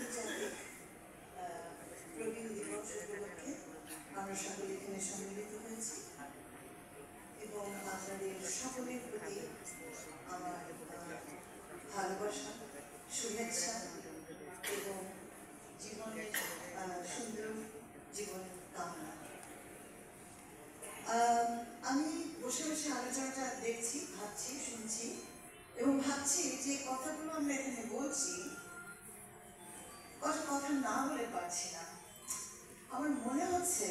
আন্তর্জাতিক প্রবীণ দিবস উপলক্ষে আমরা সকলে এখানে সম্মিলিত হয়েছি এবং আপনাদের সকলের প্রতি আমার ভালোবাসা, শুভেচ্ছা এবং জীবনের সুন্দর জীবন কামনা। আমি বসে বসে আলোচনাটা দেখছি, ভাবছি, শুনছি এবং ভাবছি যে কথাগুলো আমরা এখানে বলছি কথা না বলে পারছি না। আমার মনে হচ্ছে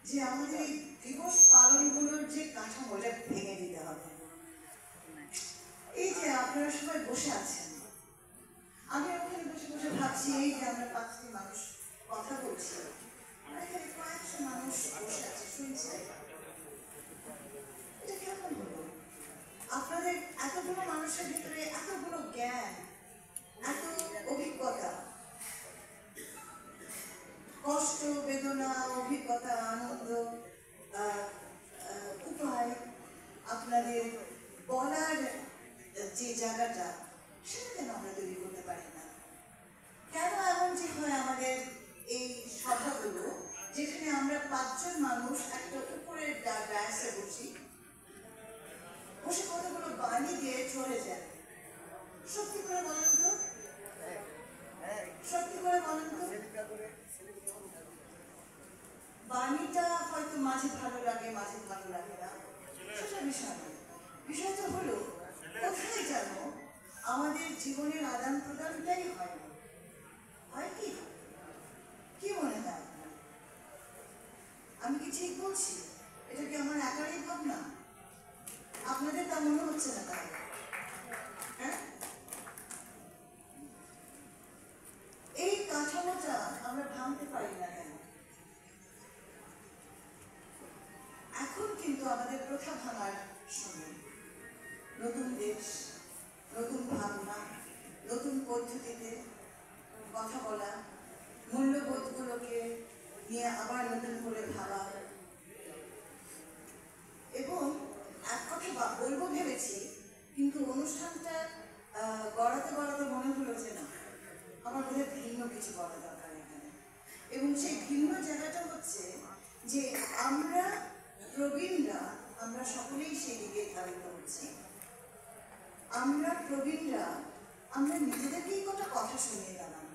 যে আমাদের এই দিবস পালনগুলোর যে কাঠামোটা ভেঙে দিতে হবে। এই যে আপনারা সবাই বসে আছেন, আমি ওখানে বসে বসে ভাবছি এই যে আমরা 5টি মানুষ কথা বলছি, এখানে কয়েকশো মানুষ বসে আছে শুনছে। এটা কেমন হলো? আপনাদের এতগুলো মানুষের ভিতরে এতগুলো জ্ঞান, এত অভিজ্ঞতা, কষ্ট, বেদনা, অভিজ্ঞতা, আনন্দ, উপায়, আপনাদের বলার যে জায়গাটা, সেটা কেন আমরা তৈরি করতে পারি না? কেন এমন যে হয় আমাদের এই সভাগুলো, যেখানে আমরা 5 জন মানুষ একটা উপরের ডায়াসে বসে কতগুলো বাণী দিয়ে চলে যায়? সত্যি করে বলেন তো, সত্যি করে বলেন তো, বাণীটা হয়তো মাঝে ভালো লাগে, মাঝে ভালো লাগে না, সেটা বিষয় নয়। বিষয়টা হলো কোথায় যেন আমাদের জীবনের আদান প্রদানটাই হয় না। হয় কি? কি মনে হয়? আমি কি ঠিক বলছি? এটা কি আমার একারই ভাবনা? আপনাদের তা মনে হচ্ছে না? তাই হ্যাঁ, এই কাঠামোটা আমরা ভাঙতে পারি না কেন? এখন কিন্তু আমাদের প্রথা ভাঙার সময়। নতুন দেশ, নতুন ভাবনা, নতুন পদ্ধতিতে কথা বলা, মূল্যবোধগুলোকে নিয়ে আবার নতুন করে ভাবা। এবং এক কথা বলবো ভেবেছি, কিন্তু অনুষ্ঠানটা গড়াতে গড়াতে মনে হলো যে না, আমার বোধহয় ভিন্ন কিছু করা দরকার এখানে। এবং সেই ভিন্ন জায়গাটা হচ্ছে যে আমরা প্রবীণরা, আমরা সকলেই সেই দিকে ধাবিত হচ্ছি। আমরা প্রবীণরা, আমরা নিজেদেরকেই কথা শুনিয়ে গেলাম।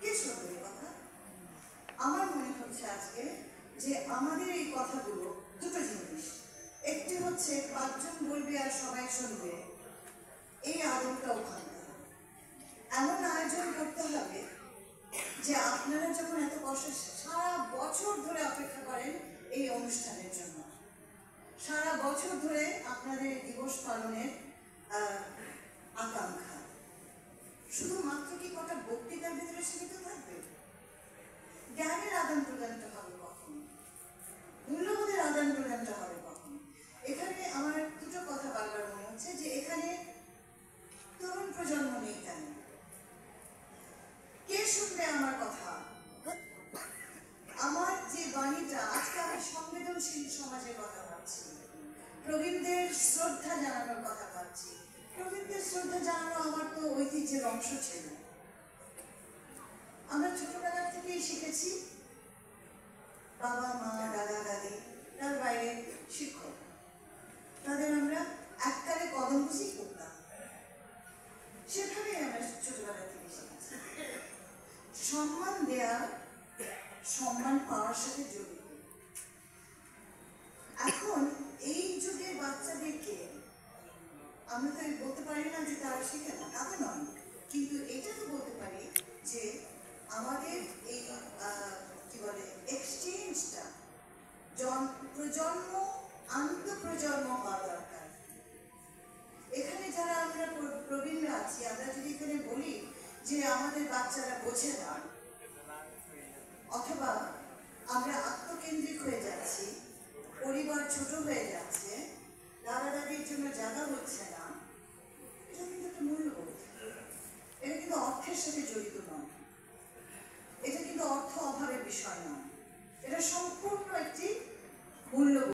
কে শুনবে এই কথা? আমার মনে হচ্ছে আজকে যে আমাদের এই কথাগুলো দুটো জিনিস। একটি হচ্ছে 5 জন বলবে আর সবাই শুনবে, এই আদরটাও ভাঙতে হবে। এমন আয়োজন করতে হবে যে আপনারা যখন এত কষ্ট, সারা বছর ধরে অপেক্ষা করেন এই অনুষ্ঠানের জন্য, সারা বছর ধরে আপনাদের দিবস পালনের আকাঙ্ক্ষা, শুধুমাত্র কি কটা বক্তৃতার ভিতরে সীমিত থাকবে? জ্ঞানের আদান প্রদানটা হবে কখন? মূল্যবোধের আদান প্রদানটা হবে কখন? এখানে আমার দুটো কথা বারবার মনে হচ্ছে যে এখানে তরুণ প্রজন্ম নেই কেন? কে শুনবে আমার কথা? আমার যে বাণীটা, আজকে আমি সংবেদনশীল সমাজের কথা ভাবছি, প্রবীণদের শ্রদ্ধা জানানোর কথা ভাবছি। প্রবীণদের শ্রদ্ধা জানানো আমার তো ঐতিহ্যের অংশ ছিল। আমরা ছোটবেলা থেকেই শিখেছি, বাবা মা, দাদা দাদি, তার বাইরে শিক্ষক, তাদের আমরা এককালে কদম বুঝি করতাম। সেভাবেই আমরা ছোটবেলা থেকে শিখেছি। সম্মান দেয়া সম্মান পাওয়ার সাথে জড়িত। এখন এই যুগের বাচ্চাদেরকে আমরা তো বলতে পারি না যে তারা শিখে না, তা তো নয়, কিন্তু এটা তো বলতে পারি যে আমাদের এই কি বলে এক্সচেঞ্জটা প্রজন্ম আন্তঃপ্রজন্ম হওয়া দরকার। এখানে যারা আমরা প্রবীণরা আছি, আমরা যদি এখানে বলি যে আমাদের বাচ্চারা বোঝে না, অথবা আমরা আত্মকেন্দ্রিক হয়ে যাচ্ছি, পরিবার ছোট হয়ে যাচ্ছে, দাদা দাদির জন্য জায়গা হচ্ছে না, এটা কিন্তু একটা মূল্যবোধ। এটা কিন্তু অর্থের সাথে জড়িত নয়, এটা কিন্তু অর্থ অভাবের বিষয় নয়, এটা সম্পূর্ণ একটি মূল্যবোধ।